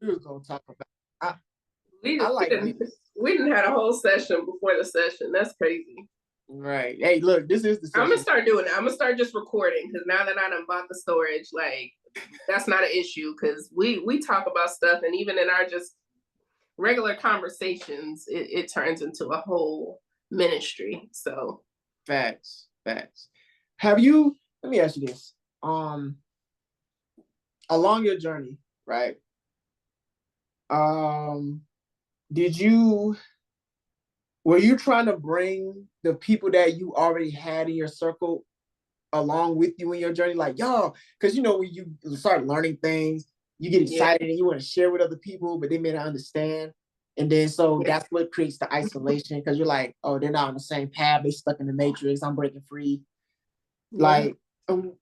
we was gonna talk about. I We I we like didn't this. we didn't had a whole session before the session. That's crazy. Right. Hey, look, this is the I'm gonna session. start doing it. I'm gonna start just recording because now that I done bought the storage, like that's not an issue because we talk about stuff and even in our just regular conversations, it turns into a whole ministry. So Facts. Facts. Have you? Let me ask you this. Along your journey, right? Um, did you were you trying to bring the people that you already had in your circle along with you in your journey? Like, yo, because when you start learning things, you get yeah, excited and you want to share with other people, but they may not understand. And then so yeah. that's what creates the isolation because you're like, oh, they're not on the same path, they stuck in the matrix, I'm breaking free. Yeah. Like,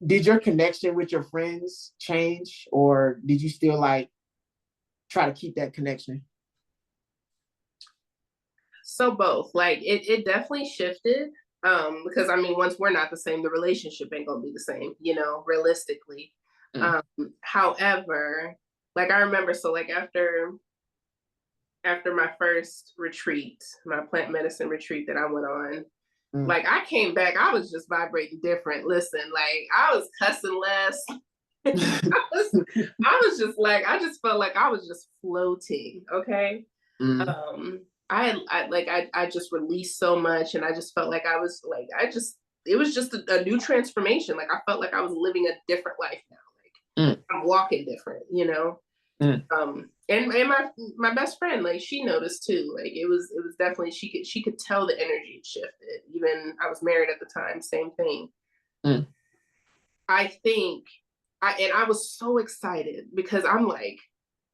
did your connection with your friends change, or did you still like try to keep that connection? So both. Like it definitely shifted. Because I mean, once we're not the same, the relationship ain't gonna be the same, realistically. Mm, Um, However, like I remember, so like after my first retreat, my plant medicine retreat that I went on, mm. like I came back, I was just vibrating different. Listen, like I was cussing less. I was just like, I just felt like I was just floating. Okay. Mm, I just released so much and I just felt like I was like, it was just a new transformation. Like I felt like I was living a different life now. Like mm, I'm walking different. mm. And my best friend, like she noticed too. Like it was definitely she could tell the energy shifted. Even I was married at the time, same thing. Mm. I think I was so excited because I'm like,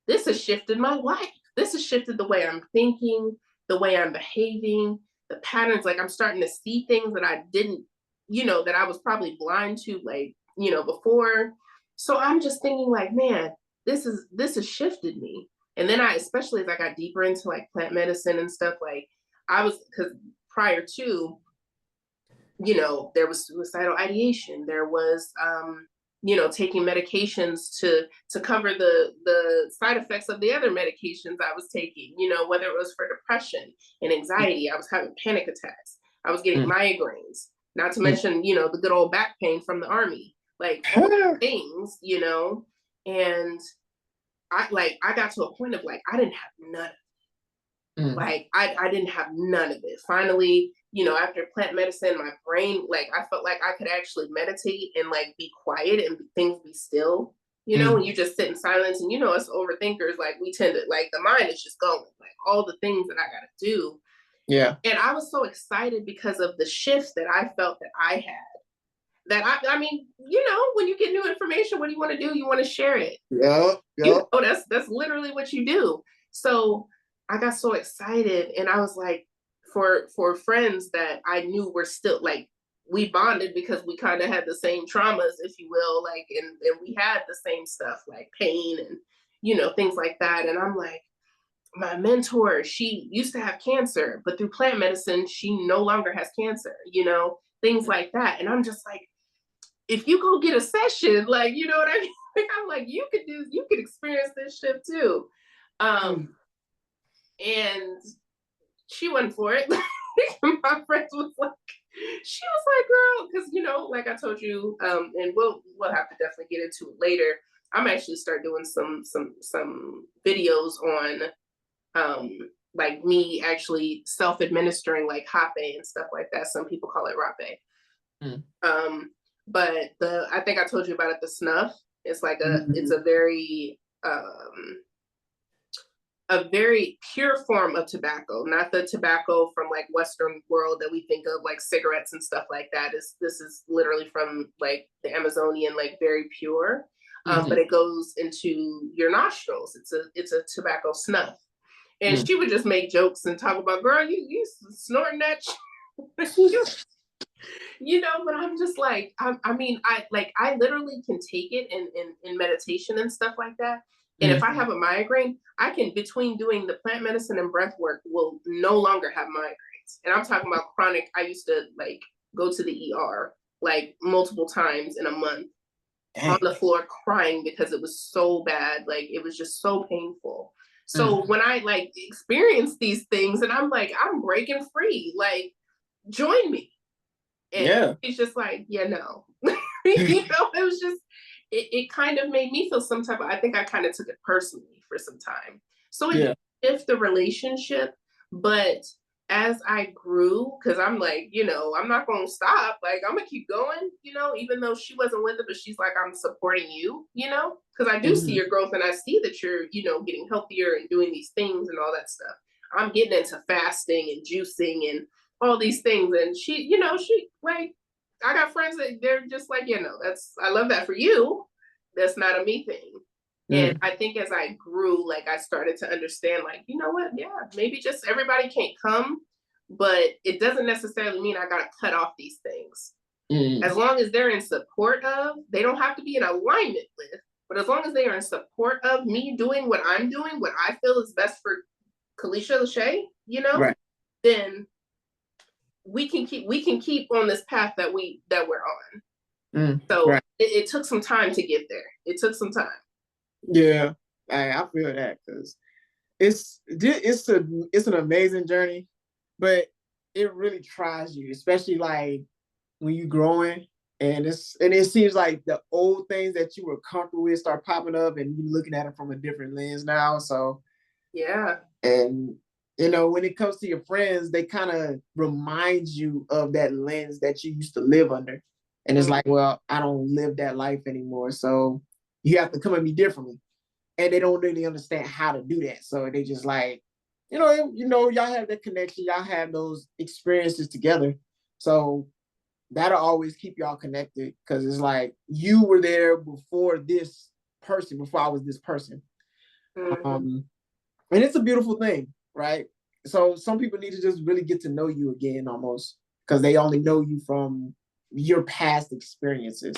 this has shifted my life. This has shifted the way I'm thinking, the way I'm behaving, the patterns. Like I'm starting to see things that I didn't, that I was probably blind to, like, before. So I'm just thinking, like, man, this has shifted me. And then especially as I got deeper into like plant medicine and stuff, like I was, because prior to, there was suicidal ideation. There was, taking medications to cover the side effects of the other medications I was taking. Whether it was for depression and anxiety, I was having panic attacks. I was getting Mm. migraines. Not to Mm. mention, the good old back pain from the army, like all things. And I got to a point of like I didn't have none. Mm. Like I didn't have none of it. Finally, after plant medicine, my brain, like I felt like I could actually meditate and like be quiet and things be still. Mm. When you just sit in silence and us overthinkers, like we tend to like the mind is just going, like all the things that I gotta do. Yeah. And I was so excited because of the shifts that I felt that I had. That I mean, when you get new information, what do you want to do? You want to share it. Yep. Yep. That's literally what you do. So I got so excited and I was like, for friends that I knew were still like, we bonded because we kind of had the same traumas, if you will, like, and we had the same stuff like pain and things like that. And I'm like, my mentor, she used to have cancer, but through plant medicine she no longer has cancer, things like that. And I'm just like, if you go get a session, like, you know what I mean? Like, I'm like, you could experience this shit too. Mm. Um, and she went for it. My friend was like, she was like, girl, because like I told you, and we'll have to definitely get into it later. I'm actually start doing some videos on like me actually self-administering like hape and stuff like that. Some people call it rape. Mm. Um, but I think I told you about it, the snuff. It's like it's Mm. a very pure form of tobacco, not the tobacco from like Western world that we think of like cigarettes and stuff like that. This is literally from like the Amazonian, like very pure. But Mhm. it goes into your nostrils. It's a tobacco snuff. And Mm. she would just make jokes and talk about, girl, you snorting that but I'm just like, I mean, I literally can take it in meditation and stuff like that. And if Mm. I have a migraine, I can, between doing the plant medicine and breath work, will no longer have migraines. And I'm talking about chronic. I used to like go to the ER like multiple times in a month on Dang. the floor crying because it was so bad. Like, it was just so painful. Mm. So when I like experienced these things and I'm like, I'm breaking free, like, join me. And Yeah. he's just like, yeah, no. It was just, it kind of made me feel some type of, I think I kind of took it personally for some time. So it Yeah. did shift the relationship, but as I grew, because I'm like, I'm not going to stop. Like, I'm going to keep going, even though she wasn't with it, but she's like, I'm supporting you, because I do see Mhm. your growth and I see that you're, getting healthier and doing these things and all that stuff. I'm getting into fasting and juicing and all these things. And she like, I got friends that they're just like, I love that for you. That's not a me thing. And Mm. I think as I grew, like, I started to understand, like, you know what? Yeah, maybe just everybody can't come, but it doesn't necessarily mean I got to cut off these things. Mm. As long as they're in support of, they don't have to be in alignment with, but as long as they are in support of me doing what I'm doing, what I feel is best for Keleisha Lashaye, Right. then we can keep on this path that we're on. Mm. So Right. it took some time to get there. It took some time. Yeah. I feel that because it's an amazing journey, but it really tries you, especially like when you're growing. And it seems like the old things that you were comfortable with start popping up, and you're looking at it from a different lens now. So, Yeah. and when it comes to your friends, they kind of remind you of that lens that you used to live under. And it's like, well, I don't live that life anymore. So you have to come at me differently. And they don't really understand how to do that. So they just like, y'all have that connection, y'all have those experiences together. So that'll always keep y'all connected because it's like you were there before this person, before I was this person. Mm-hmm. And it's a beautiful thing, right? So some people need to just really get to know you again almost because they only know you from your past experiences.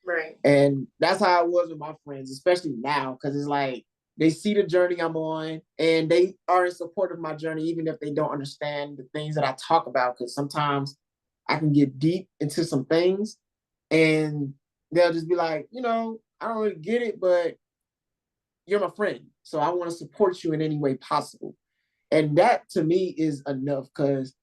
Right. And that's how I was with my friends, especially now, because it's like they see the journey I'm on and they are in support of my journey, even if they don't understand the things that I talk about. Because sometimes I can get deep into some things and they'll just be like, I don't really get it, but you're my friend. So I want to support you in any way possible. And that to me is enough because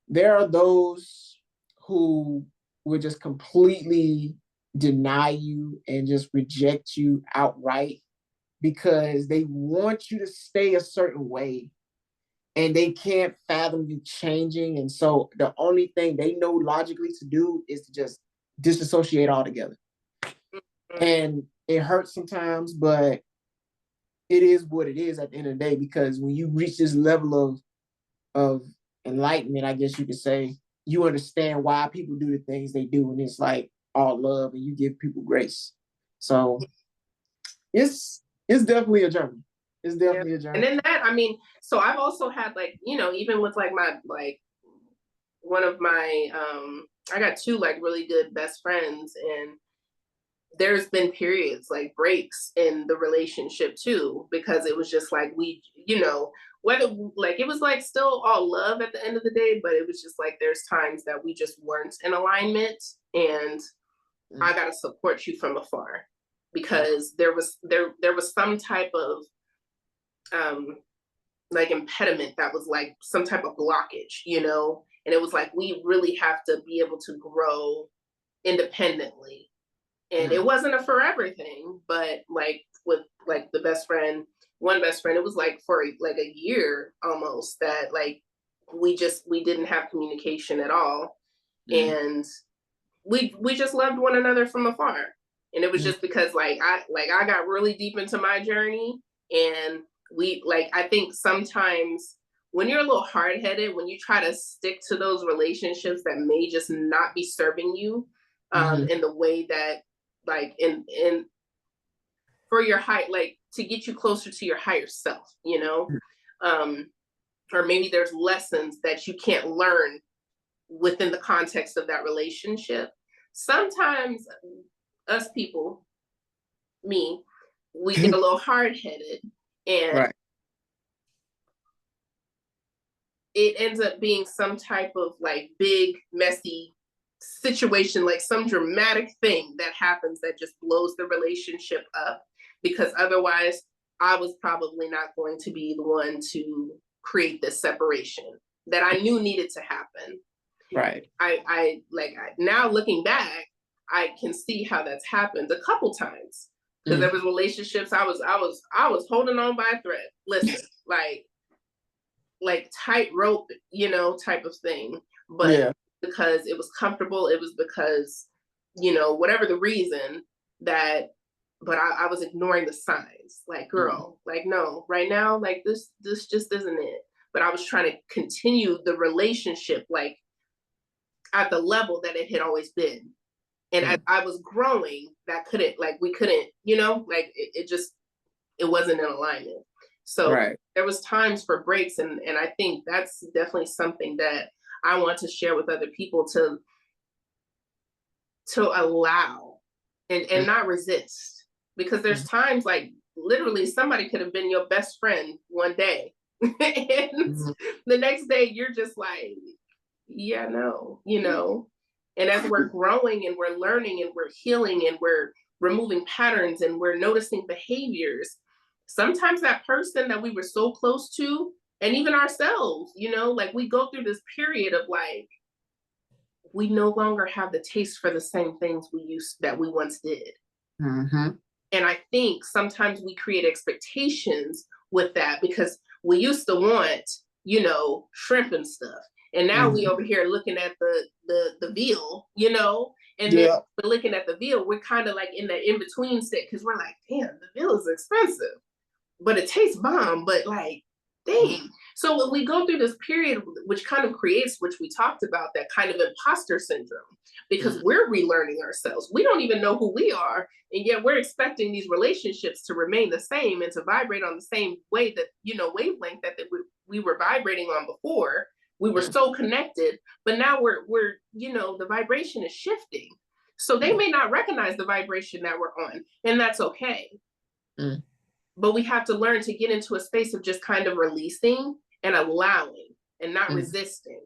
there are those who would just completely deny you and just reject you outright because they want you to stay a certain way and they can't fathom you changing. And so the only thing they know logically to do is to just disassociate altogether. Mm-hmm. And it hurts sometimes, but it is what it is at the end of the day because when you reach this level of enlightenment, I guess you could say, you understand why people do the things they do, and it's like all love, and you give people grace. So it's definitely a journey. It's Yeah. definitely a journey. And then that, I mean, so I've also had, like, even with like my, like, one of my I got two like really good best friends, and there's been periods like breaks in the relationship too, because it was just like we, whether like it was like still all love at the end of the day, but it was just like there's times that we just weren't in alignment, and I got to support you from afar because there was some type of like impediment that was like some type of blockage, and it was like we really have to be able to grow independently. And it wasn't a forever thing, but like with like one best friend, it was like for like a year almost that like we didn't have communication at all, and we just loved one another from afar. And it was just because I got really deep into my journey, and we like, I think sometimes when you're a little hard-headed, when you try to stick to those relationships that may just not be serving you in the way that like in for your high, like to get you closer to your higher self, um or maybe there's lessons that you can't learn within the context of that relationship. Sometimes us people, me, we get a little hard-headed, and Right. it ends up being some type of like big messy situation, like some dramatic thing that happens that just blows the relationship up, because otherwise I was probably not going to be the one to create this separation that I knew needed to happen. Right. Now looking back, I can see how that's happened a couple times, because there was relationships I was holding on by a thread. Listen, like tightrope, type of thing. But because it was comfortable, it was because, whatever the reason that, but I was ignoring the signs. Like, girl, like, no, right now, like this just isn't it. But I was trying to continue the relationship, like at the level that it had always been. And as I was growing, we couldn't, like it wasn't in alignment. So there was times for breaks. And I think that's definitely something that I want to share with other people, to allow and not resist. Because there's times, like, literally somebody could have been your best friend one day. And the next day you're just like, yeah, no, And as we're growing and we're learning and we're healing and we're removing patterns and we're noticing behaviors, sometimes that person that we were so close to, and even ourselves, like we go through this period of like, we no longer have the taste for the same things that we once did. And I think sometimes we create expectations with that, because we used to want, shrimp and stuff. And now we over here looking at the veal, and then we're looking at the veal. We're kind of like in the in-between state, because we're like, damn, the veal is expensive, but it tastes bomb. But like, dang. So when we go through this period, which kind of creates, which we talked about, that kind of imposter syndrome, because we're relearning ourselves. We don't even know who we are. And yet we're expecting these relationships to remain the same and to vibrate on the same way that, wavelength that we were vibrating on before. We were so connected, but now we're the vibration is shifting. So they may not recognize the vibration that we're on, and that's okay. But we have to learn to get into a space of just kind of releasing and allowing and not resisting.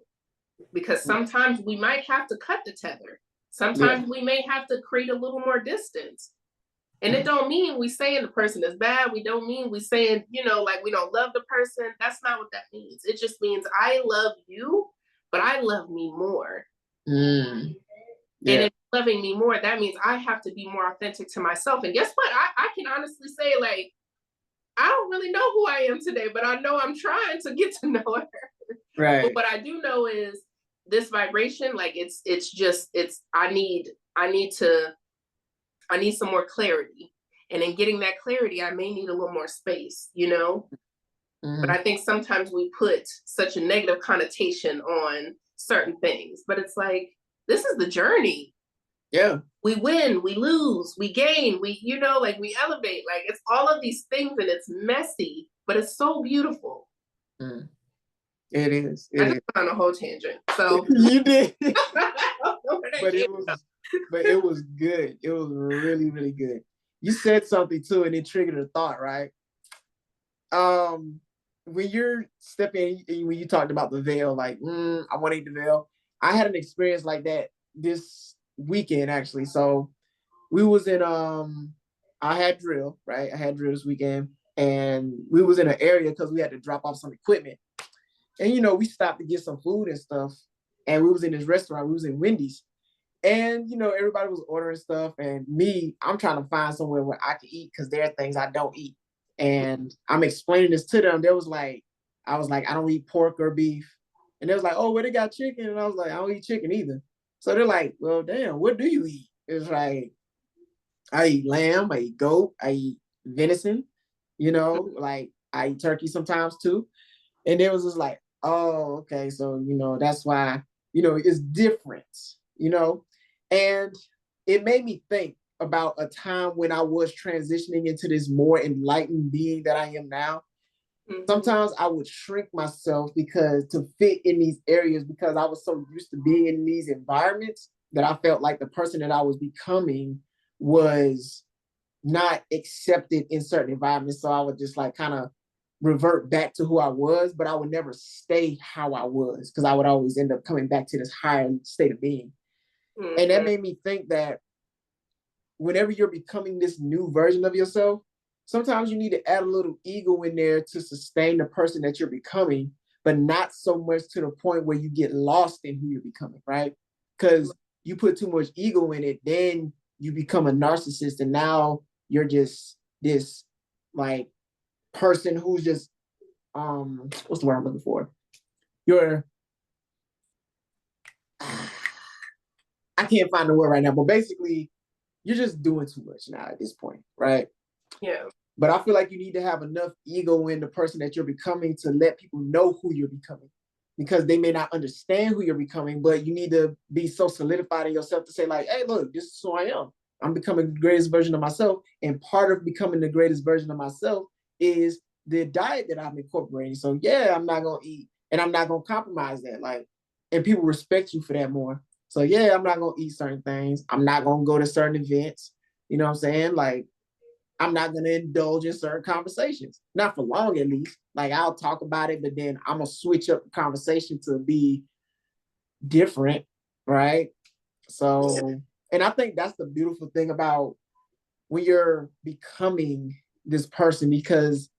Because sometimes we might have to cut the tether. Sometimes we may have to create a little more distance. And it don't mean we saying the person is bad. We don't mean we saying, like we don't love the person. That's not what that means. It just means I love you, but I love me more. And if loving me more, that means I have to be more authentic to myself. And guess what? I can honestly say, like, I don't really know who I am today, but I know I'm trying to get to know her. Right. But what I do know is this vibration, like I need some more clarity. And in getting that clarity, I may need a little more space, But I think sometimes we put such a negative connotation on certain things, but it's like, this is the journey. Yeah. We win, we lose, we gain, we elevate. Like, it's all of these things, and it's messy, but it's so beautiful. It is. I just went on a whole tangent. So you did. But it was good. It was really, really good. You said something too, and it triggered a thought, right? When you're stepping, when you talked about the veil, like, I want to eat the veil. I had an experience like that this weekend, actually. So we was in, I had drill, right? I had drill this weekend, and we was in an area because we had to drop off some equipment. And, we stopped to get some food and stuff. And we was in this restaurant. We was in Wendy's. And, everybody was ordering stuff. And I'm trying to find somewhere where I can eat, because there are things I don't eat. And I'm explaining this to them. I was like, I don't eat pork or beef. And they was like, oh, well, they got chicken. And I was like, I don't eat chicken either. So they're like, well, damn, what do you eat? It's like, I eat lamb, I eat goat, I eat venison, like I eat turkey sometimes too. And it was just like, oh, okay. So, that's why, it's different, and it made me think about a time when I was transitioning into this more enlightened being that I am now. Sometimes I would shrink myself to fit in these areas, because I was so used to being in these environments that I felt like the person that I was becoming was not accepted in certain environments. So I would just like kind of revert back to who I was, but I would never stay how I was, because I would always end up coming back to this higher state of being. And that made me think that whenever you're becoming this new version of yourself, sometimes you need to add a little ego in there to sustain the person that you're becoming, but not so much to the point where you get lost in who you're becoming, right? Because you put too much ego in it, then you become a narcissist, and now you're just this like person who's just what's the word I'm looking for? You're I can't find the word right now, but basically you're just doing too much now at this point, right? Yeah. But I feel like you need to have enough ego in the person that you're becoming to let people know who you're becoming, because they may not understand who you're becoming, but you need to be so solidified in yourself to say like, hey, look, this is who I am. I'm becoming the greatest version of myself. And part of becoming the greatest version of myself is the diet that I'm incorporating. So yeah, I'm not going to eat and I'm not going to compromise that. Like, and people respect you for that more. So yeah, I'm not going to eat certain things. I'm not going to go to certain events. You know what I'm saying? Like, I'm not going to indulge in certain conversations, not for long at least. Like, I'll talk about it, but then I'm going to switch up the conversation to be different, right? So, and I think that's the beautiful thing about when you're becoming this person, because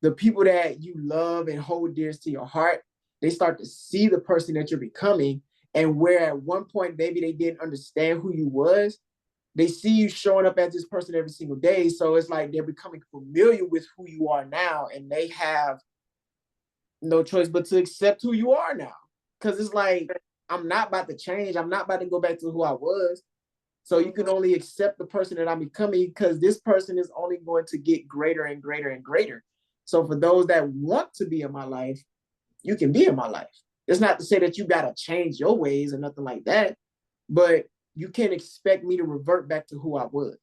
the people that you love and hold dear to your heart, they start to see the person that you're becoming. And where at one point maybe they didn't understand who you was, they see you showing up as this person every single day. So it's like they're becoming familiar with who you are now, and they have no choice but to accept who you are now. Because it's like, I'm not about to change. I'm not about to go back to who I was. So you can only accept the person that I'm becoming, because this person is only going to get greater and greater and greater. So for those that want to be in my life, you can be in my life. It's not to say that you got to change your ways or nothing like that, but you can't expect me to revert back to who I was.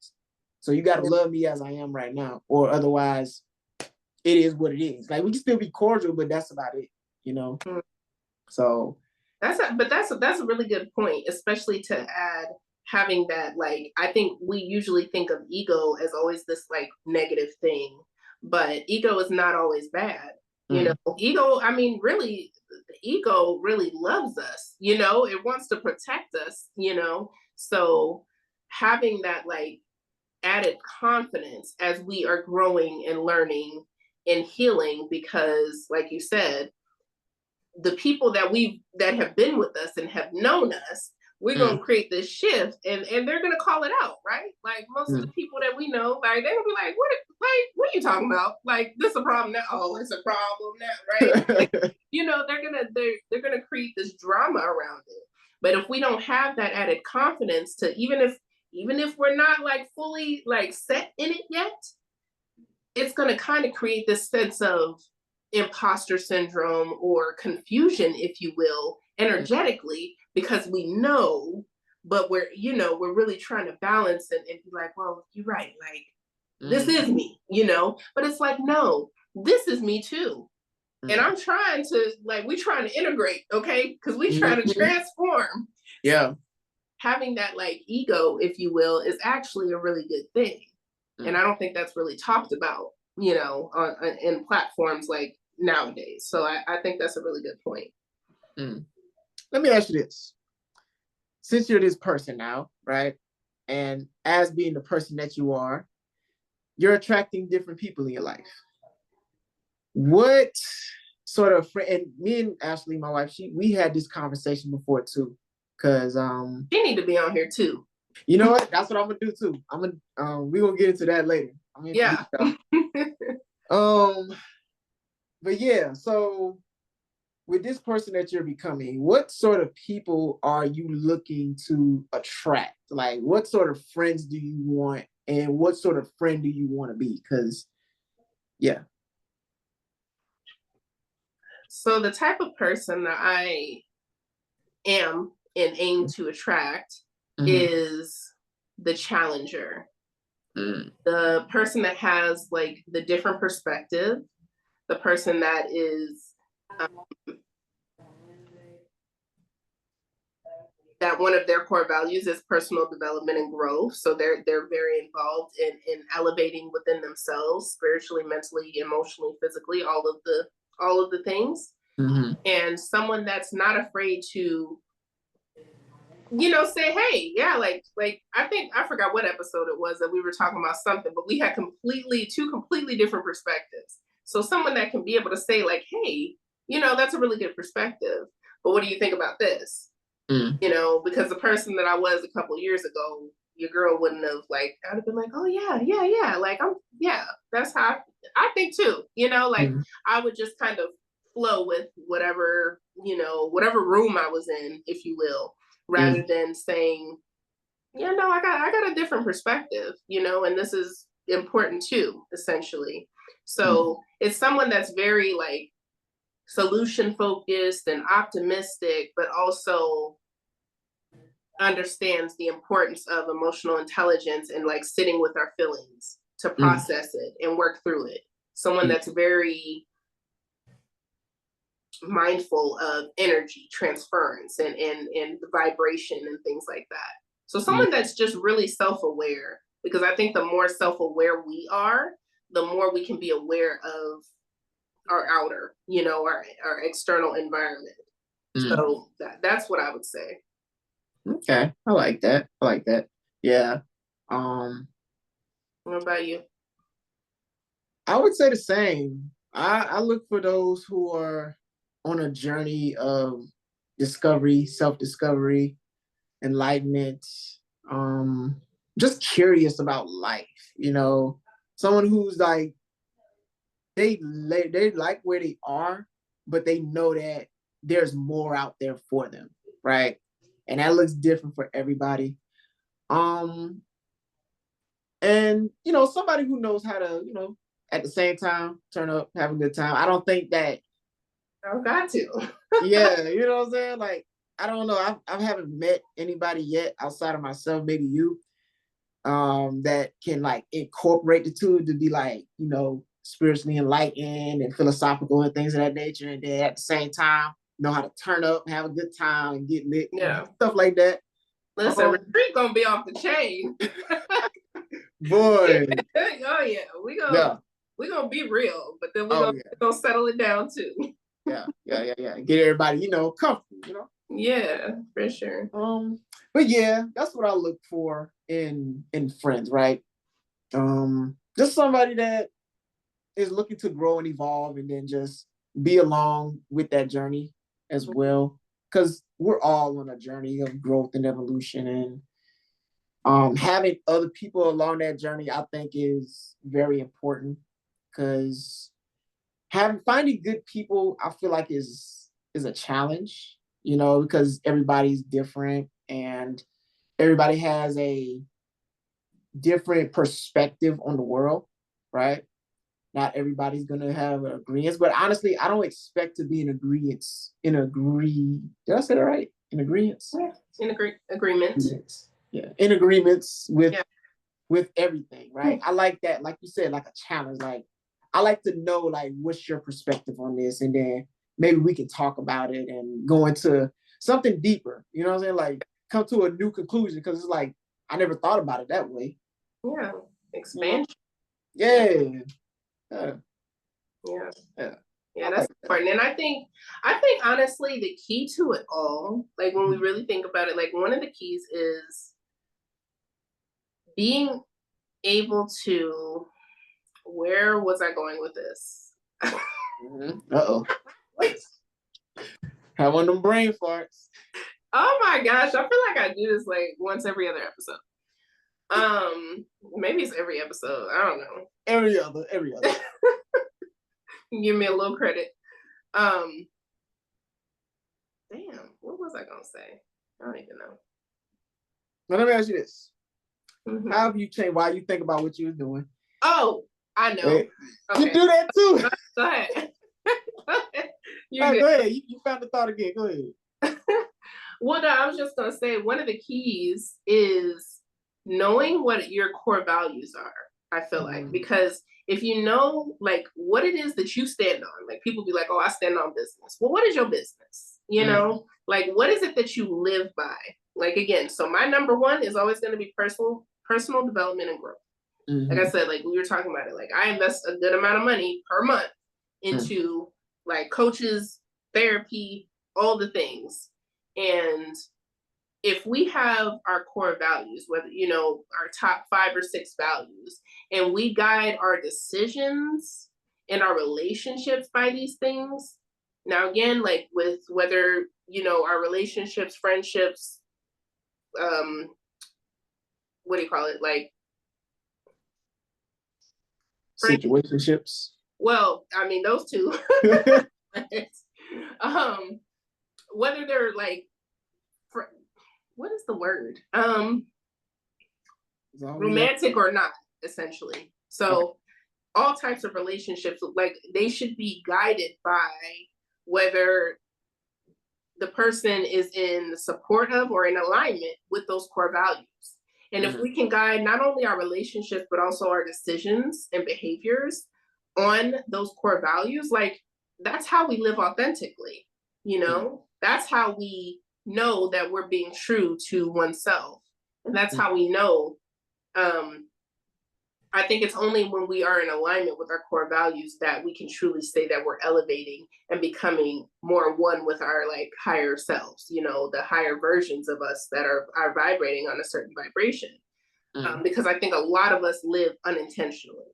So you got to love me as I am right now, or otherwise it is what it is. Like, we can still be cordial, but that's about it, you know? So that's a really good point, especially to add having that, like, I think we usually think of ego as always this like negative thing, but ego is not always bad. You know, ego, I mean, really, the ego really loves us, you know, it wants to protect us, you know. So having that like added confidence as we are growing and learning and healing, because like you said, the people that have been with us and have known us, we're gonna create this shift, and they're gonna call it out, right? Like most of the people that we know, like they're gonna be like, what are you talking about? Like, this is a problem now. Oh, it's a problem now, right? Like, you know, they're gonna create this drama around it. But if we don't have that added confidence to, even if we're not like fully like set in it yet, it's gonna kind of create this sense of imposter syndrome or confusion, if you will, energetically, because we know, but we're really trying to balance and be like, well, you're right, like this is me, you know, but it's like, no, this is me too. And I'm trying to, like, we trying to integrate, okay? Because we trying to transform. Yeah. Having that like ego, if you will, is actually a really good thing. And I don't think that's really talked about, you know, in platforms like nowadays. So I think that's a really good point. Let me ask you this. Since you're this person now, right? And as being the person that you are, you're attracting different people in your life. What sort of friend, and me and Ashley, my wife, we had this conversation before too. Cause you need to be on here too. You know what? That's what I'm gonna do too. We're gonna get into that later. Yeah. But yeah, so with this person that you're becoming, what sort of people are you looking to attract? Like, what sort of friends do you want, and what sort of friend do you want to be? Because, yeah. So the type of person that I am and aim to attract is the challenger, the person that has like the different perspective, the person that is that one of their core values is personal development and growth. So they're very involved in elevating within themselves, spiritually, mentally, emotionally, physically, all of the things. And someone that's not afraid to say, hey, yeah, like I think I forgot what episode it was that we were talking about something, but we had two completely different perspectives. So someone that can be able to say, like, hey, that's a really good perspective. But what do you think about this? Mm. Because the person that I was a couple years ago, your girl wouldn't have like, I'd have been like, oh yeah, yeah, yeah. Like yeah, that's how I think too. Like Mm. I would just kind of flow with whatever room I was in, if you will, rather Mm. than saying, yeah, no, I got a different perspective, and this is important too, essentially. Mm. So it's someone that's very like solution focused and optimistic, but also understands the importance of emotional intelligence and like sitting with our feelings to Mm. process it and work through it. Someone Mm. that's very mindful of energy transference and the vibration and things like that. So Yeah. someone that's just really self-aware, because I think the more self-aware we are, the more we can be aware of our outer, our external environment. Mm. So that's what I would say. Okay. I like that. I like that. Yeah. Um, What about you? I would say the same. I look for those who are on a journey of discovery, self-discovery, enlightenment, um, just curious about life, someone who's like they like where they are, but they know that there's more out there for them, right? And that looks different for everybody. Um, and somebody who knows how to, at the same time, turn up, have a good time. I don't think that, I've got to. yeah, you know what I'm saying? Like, I don't know. I haven't met anybody yet outside of myself, maybe you, that can like incorporate the two to be like, spiritually enlightened and philosophical and things of that nature. And then at the same time, know how to turn up, have a good time, and get lit, Yeah. stuff like that. Listen, retreat gonna be off the chain. Boy, Oh yeah, yeah. we gonna be real, but then Oh we gonna settle it down too. yeah, yeah, yeah, yeah. Get everybody, comfortable. Yeah, for sure. But yeah, that's what I look for in friends, right? Just somebody that is looking to grow and evolve, and then just be along with that journey as well, because we're all on a journey of growth and evolution, and having other people along that journey, I think, is very important, because having finding good people, I feel like is a challenge, because everybody's different and everybody has a different perspective on the world, right? Not everybody's gonna have agreements, but honestly, I don't expect to be in agreements. Did I say that right? In agreements. Yeah. Agreement. Yeah, in agreements Yeah. with everything, right? I like that, like you said, like a challenge. Like, I like to know, like, what's your perspective on this, and then maybe we can talk about it and go into something deeper. You know what I'm saying? Like, come to a new conclusion, because it's like I never thought about it that way. Yeah. Expansion. Yeah. Yeah. Yeah. Yeah. Yeah, that's important. And I think honestly, the key to it all, like when we really think about it, like one of the keys is being able to, where was I going with this? Uh-oh. Have one of them brain farts. Oh my gosh, I feel like I do this like once every other episode. Maybe it's every episode. I don't know. Every other. Give me a little credit. Damn, what was I gonna say? I don't even know. Now let me ask you this. How have you changed? Why you think about what you were doing? Oh, I know. Hey, okay. You do that too. Go ahead. Go ahead. You found the thought again. Go ahead. Well, no, I was just gonna say one of the keys is knowing what your core values are. I feel like, because if you know like what it is that you stand on, like people be like, "Oh, I stand on business." Well, what is your business? Like what is it that you live by? Like again, so my number one is always going to be personal development and growth. Like I said, like we were talking about it, like I invest a good amount of money per month into like coaches, therapy, all the things. And if we have our core values, whether, you know, our top 5 or 6 values, and we guide our decisions and our relationships by these things. Now, again, like with whether, you know, our relationships, friendships, what do you call it? Like situationships. Well, I mean, those two. Whether they're like, what is the word? Romantic or not, essentially. So okay. All types of relationships, like they should be guided by whether the person is in support of or in alignment with those core values. And if we can guide not only our relationships, but also our decisions and behaviors on those core values, like that's how we live authentically, you know? That's how we know that we're being true to oneself. And that's how we know, I think it's only when we are in alignment with our core values that we can truly say that we're elevating and becoming more one with our like higher selves, you know, the higher versions of us that are vibrating on a certain vibration. Because I think a lot of us live unintentionally.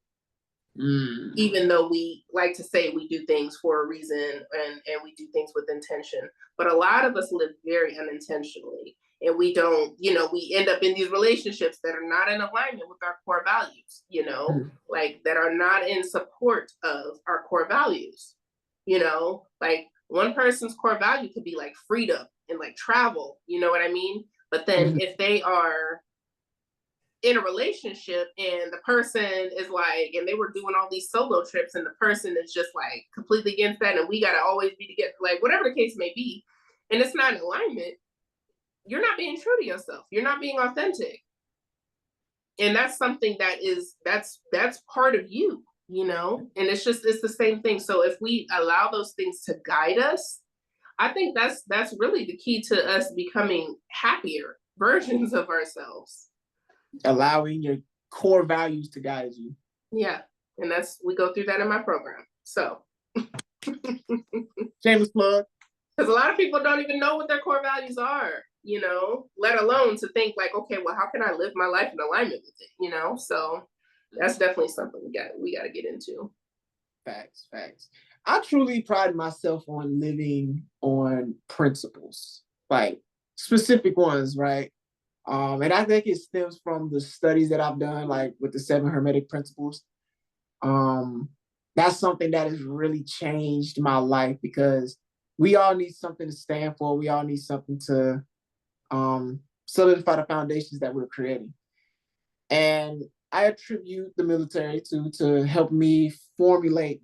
Even though we like to say we do things for a reason and we do things with intention, but a lot of us live very unintentionally, and we don't, you know, we end up in these relationships that are not in alignment with our core values, you know, like that are not in support of our core values, you know, like one person's core value could be like freedom and like travel, you know what I mean? But then if they are in a relationship and the person is like, and they were doing all these solo trips and the person is just like completely against that and we got to always be together, like whatever the case may be, and it's not in alignment, you're not being true to yourself. You're not being authentic. And that's something that is, that's part of you, you know? And it's the same thing. So if we allow those things to guide us, I think that's really the key to us becoming happier versions of ourselves. Allowing your core values to guide you. Yeah. And we go through that in my program. So shameless plug. Because a lot of people don't even know what their core values are, you know, let alone to think like, okay, well, how can I live my life in alignment with it, you know? So that's definitely something we got to get into. Facts. I truly pride myself on living on principles, like specific ones, right? And I think it stems from the studies that I've done, like with the 7 Hermetic principles. That's something that has really changed my life because we all need something to stand for. We all need something to solidify the foundations that we're creating. And I attribute the military to help me formulate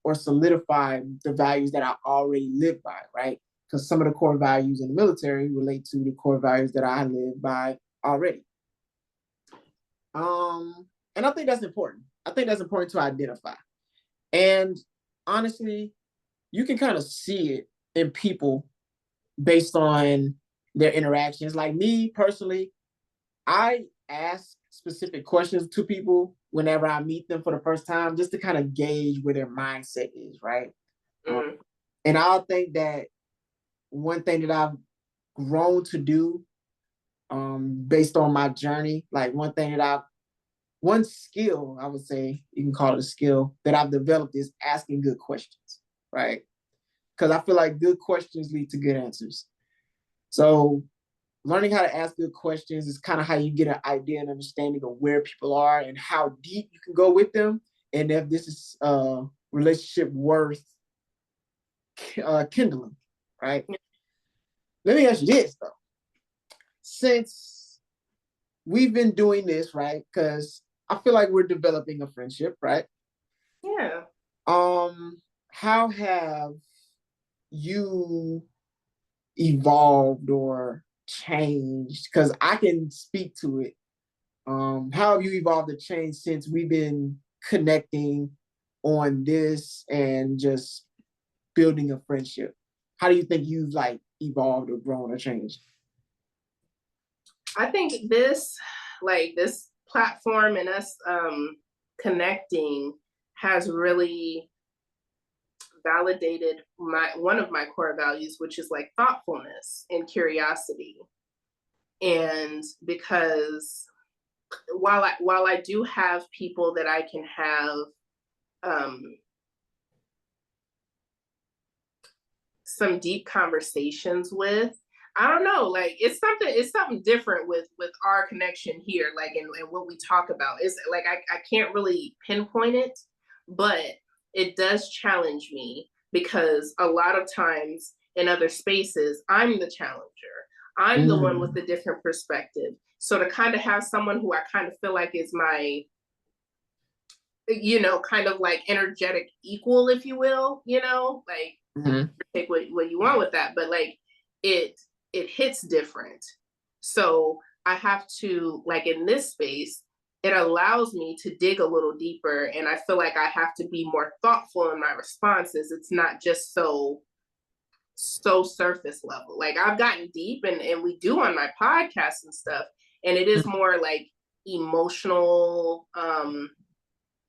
or solidify the values that I already live by, right? Because some of the core values in the military relate to the core values that I live by already. And I think that's important. I think that's important to identify. And honestly, you can kind of see it in people based on their interactions. Like me personally, I ask specific questions to people whenever I meet them for the first time, just to kind of gauge where their mindset is, right? And I think that one thing that I've grown to do based on my journey, like one skill, I would say, you can call it a skill, that I've developed is asking good questions, right? Because I feel like good questions lead to good answers. So learning how to ask good questions is kind of how you get an idea and understanding of where people are and how deep you can go with them, and if this is a relationship worth kindling, right? Let me ask you this, though. Since we've been doing this, right, because I feel like we're developing a friendship, right? Yeah. How have you evolved or changed? Because I can speak to it. How have you evolved or changed since we've been connecting on this and just building a friendship? How do you think you've like evolved or grown or changed? I think this platform and us connecting has really validated one of my core values, which is like thoughtfulness and curiosity. And because while I do have people that I can have some deep conversations with, I don't know, like it's something different with our connection here, like and what we talk about. It's like I can't really pinpoint it, but it does challenge me because a lot of times in other spaces, I'm the challenger. I'm the one with the different perspective. So to kind of have someone who I kind of feel like is my, you know, kind of like energetic equal, if you will, you know, like take what you want with that, but like it hits different. So I have to, like in this space, it allows me to dig a little deeper, and I feel like I have to be more thoughtful in my responses. It's not just so surface level. Like I've gotten deep, and we do on my podcast and stuff, and it is more like emotional.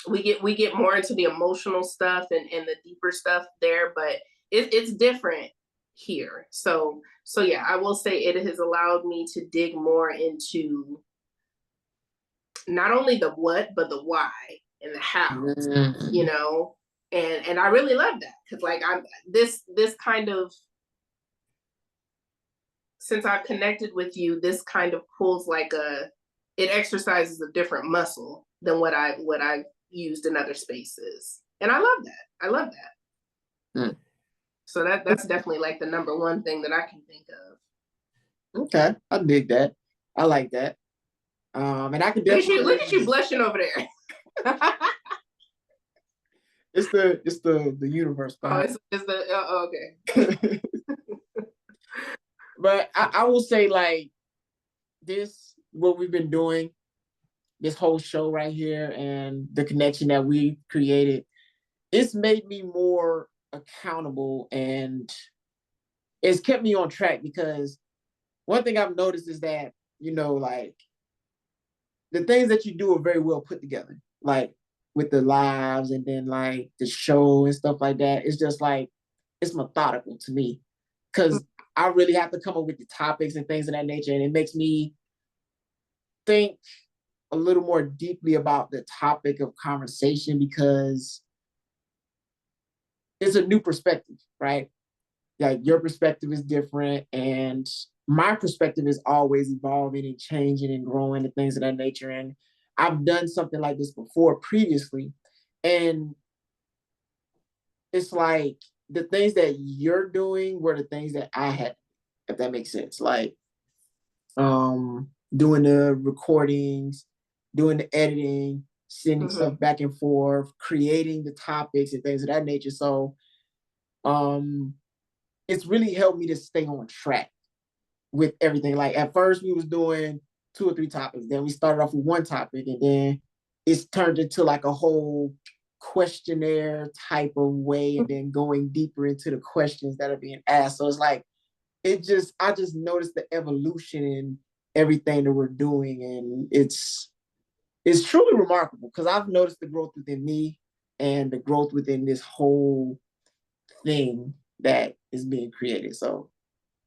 We get more into the emotional stuff and the deeper stuff there, but it's different here. So yeah, I will say it has allowed me to dig more into not only the what, but the why and the how, you know. And I really love that, because like I'm this kind of, since I've connected with you, this kind of pulls like it exercises a different muscle than what I've used in other spaces. And I love that. I love that. So that's definitely like the number one thing that I can think of. Okay, I dig that. I like that. And I can definitely look at you blushing over there. it's the universe behind. It's the okay. But I will say, like, this, what we've been doing, this whole show right here, and the connection that we created, it's made me more accountable, and it's kept me on track, because one thing I've noticed is that, you know, like, the things that you do are very well put together, like with the lives and then like the show and stuff like that. It's just like, it's methodical to me, because I really have to come up with the topics and things of that nature. And it makes me think a little more deeply about the topic of conversation, because it's a new perspective, right? Like your perspective is different, and my perspective is always evolving and changing and growing and things of that nature. And I've done something like this before previously, and it's like the things that you're doing were the things that I had, if that makes sense. Like doing the recordings, doing the editing, sending stuff back and forth, creating the topics and things of that nature. So it's really helped me to stay on track with everything. Like at first we was doing 2 or 3 topics, then we started off with one topic, and then it's turned into like a whole questionnaire type of way, and then going deeper into the questions that are being asked. So it's like, I just noticed the evolution in everything that we're doing, and it's truly remarkable, because I've noticed the growth within me and the growth within this whole thing that is being created. So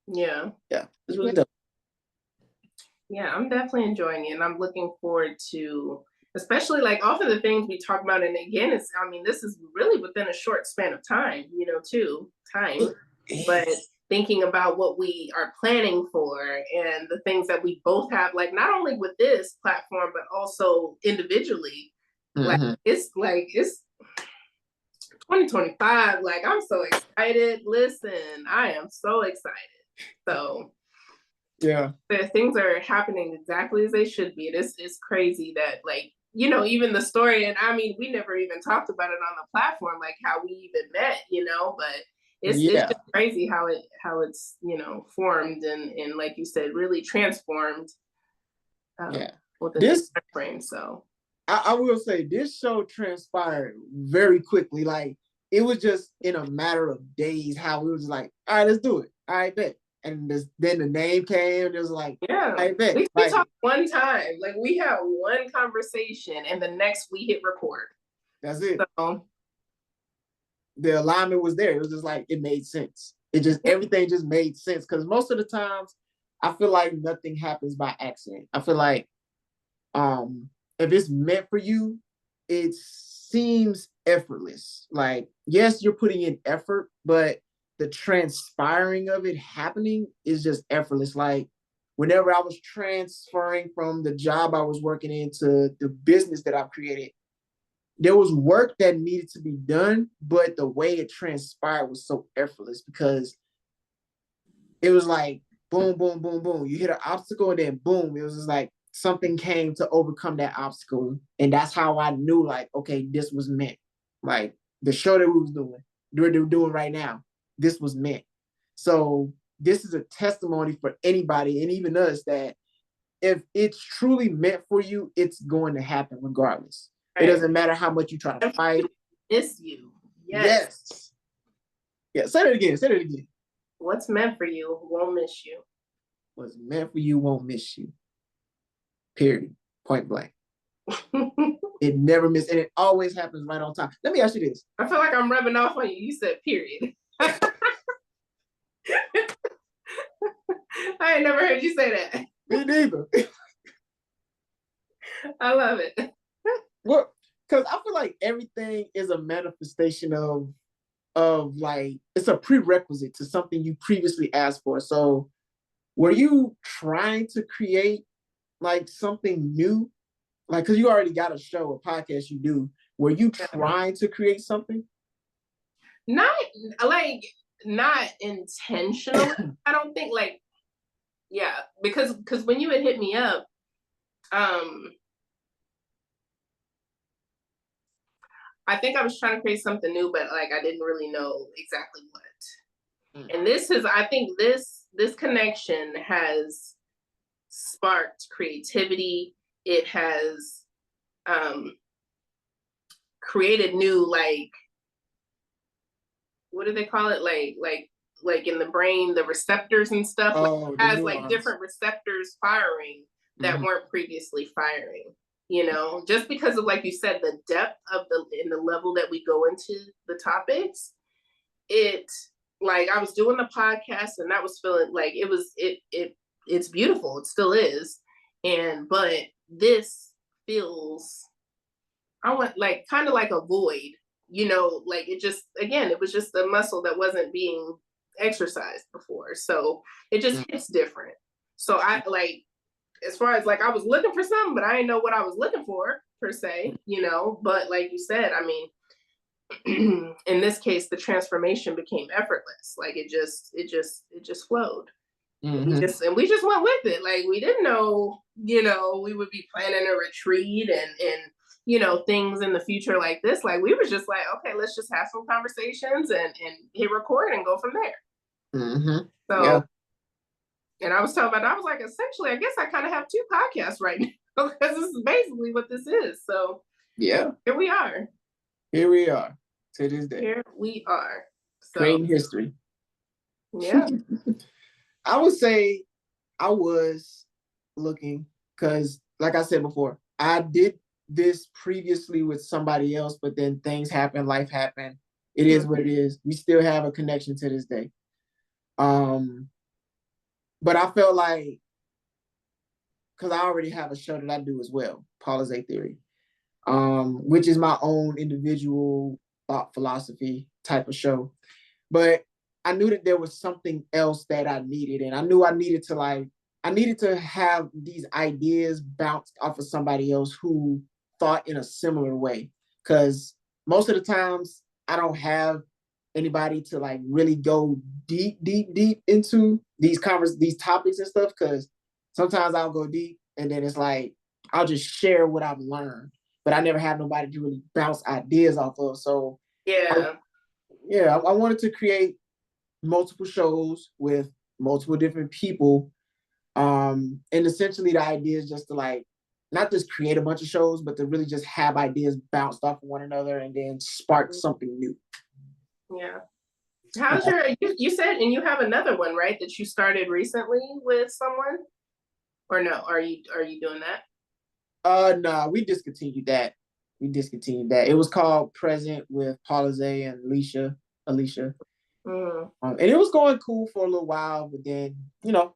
yeah, it's really dope. Yeah, I'm definitely enjoying it, and I'm looking forward to, especially like often the things we talk about. And again, it's, I mean, this is really within a short span of time, you know, but thinking about what we are planning for and the things that we both have, like not only with this platform, but also individually. It's 2025. Like I'm so excited. Listen, I am so excited. So yeah, things are happening exactly as they should be. It's crazy that, like, you know, even the story, and I mean, we never even talked about it on the platform, like how we even met, you know, but it's just crazy how it's, you know, formed and like you said, really transformed within this frame. So I will say this show transpired very quickly. Like it was just in a matter of days how we was like, all right, let's do it. All right, bet. And then the name came, and it was like, yeah, I bet. we talked one time, like we had one conversation, and the next we hit record. That's it. So the alignment was there. It was just like, it made sense. Everything just made sense, because most of the times I feel like nothing happens by accident. I feel like if it's meant for you, it seems effortless. Like, yes, you're putting in effort, but the transpiring of it happening is just effortless. Like, whenever I was transferring from the job I was working into the business that I've created, there was work that needed to be done, but the way it transpired was so effortless because it was like boom, boom, boom, boom. You hit an obstacle and then boom. It was just like something came to overcome that obstacle. And that's how I knew, like, okay, this was meant. Like the show that we was doing right now, this was meant. So this is a testimony for anybody and even us that if it's truly meant for you, it's going to happen regardless. Right. It doesn't matter how much you try to fight. Miss you. Yes. Yeah, say that again. Say that again. What's meant for you won't miss you. What's meant for you won't miss you. Period. Point blank. It never misses, and it always happens right on time. Let me ask you this. I feel like I'm rubbing off on you. You said period. I ain't never heard you say that. Me neither. I love it. Well, because I feel like everything is a manifestation of like, it's a prerequisite to something you previously asked for. So were you trying to create like something new? Like, because you already got a show, a podcast you do. Were you trying to create something? Not intentionally. I don't think like, yeah, because when you had hit me up, I think I was trying to create something new, but like I didn't really know exactly what. And I think this connection has sparked creativity. It has created new, like, what do they call it? Like in the brain, the receptors and stuff. Oh, like, has like different receptors firing that weren't previously firing. You know, just because of, like you said, the depth of the level that we go into the topics, like I was doing the podcast and that was feeling like it's beautiful. It still is. But this feels, I want like kind of like a void, you know, like it was just a muscle that wasn't being exercised before. So it just hits different. So I like, as far as like I was looking for something, but I didn't know what I was looking for per se, you know. But like you said, I mean, in this case, the transformation became effortless. Like it just flowed. Mm-hmm. We just went with it. Like we didn't know, you know, we would be planning a retreat and you know, things in the future like this. Like we were just like, okay, let's just have some conversations and hit record and go from there. Mm-hmm. So. Yeah. And I was telling my dad, I was like, essentially, I guess I kind of have two podcasts right now because this is basically what this is. So yeah, here we are. Here we are to this day. Here we are. So, creating history. Yeah. I would say I was looking because, like I said before, I did this previously with somebody else, but then things happen, life happened. It is what it is. We still have a connection to this day. But I felt like, because I already have a show that I do as well, Paulizé Theory, which is my own individual thought philosophy type of show. But I knew that there was something else that I needed. And I knew I needed to have these ideas bounced off of somebody else who thought in a similar way. Because most of the times I don't have anybody to like really go deep into these topics and stuff, because sometimes I'll go deep and then it's like I'll just share what I've learned, but I never have nobody to really bounce ideas off of. So I wanted to create multiple shows with multiple different people, and essentially the idea is just to like not just create a bunch of shows, but to really just have ideas bounced off of one another and then spark something new. Yeah. How's you said, and you have another one, right, that you started recently with someone? Or no, are you doing that? No, we discontinued that. It was called Present with Paula Z and Keleisha. And it was going cool for a little while, but then,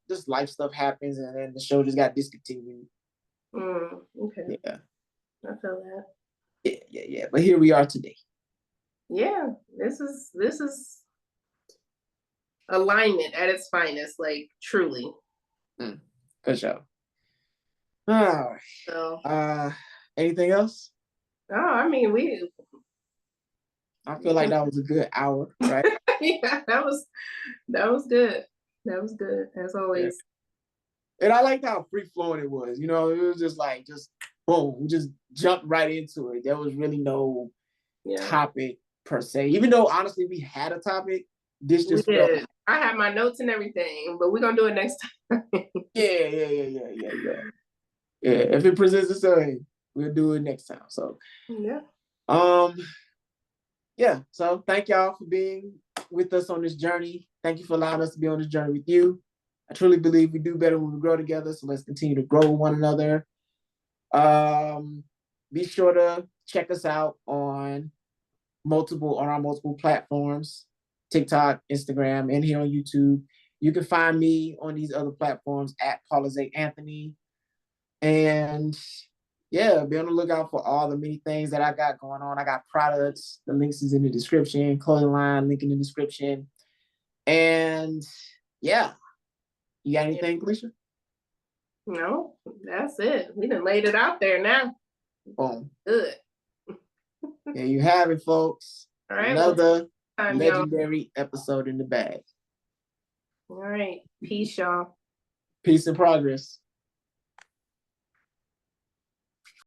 just life stuff happens and then the show just got discontinued. Okay. Yeah. I feel that. Yeah. But here we are today. Yeah. This is alignment at its finest, like truly. For sure. All right. So anything else? I mean I feel like that was a good hour, right? yeah, that was good. That was good, as always. Yeah. And I liked how free flowing it was. It was just like boom, we just jumped right into it. There was really no topic per se. Even though honestly we had a topic, this just felt. I have my notes and everything, but we're gonna do it next time. Yeah. If it presents itself, we'll do it next time. So so thank y'all for being with us on this journey. Thank you for allowing us to be on this journey with you. I truly believe we do better when we grow together. So let's continue to grow with one another. Be sure to check us out on our multiple platforms, TikTok, Instagram, and here on YouTube. You can find me on these other platforms at Paulizé Anthony. And be on the lookout for all the many things that I got going on. I got products. The links is in the description. Clothing line, link in the description. And you got anything, Keleisha? No, that's it. We done laid it out there now. Boom. Good. There you have it, folks. All right. Another legendary episode in the bag. All right. Peace, y'all. Peace and progress.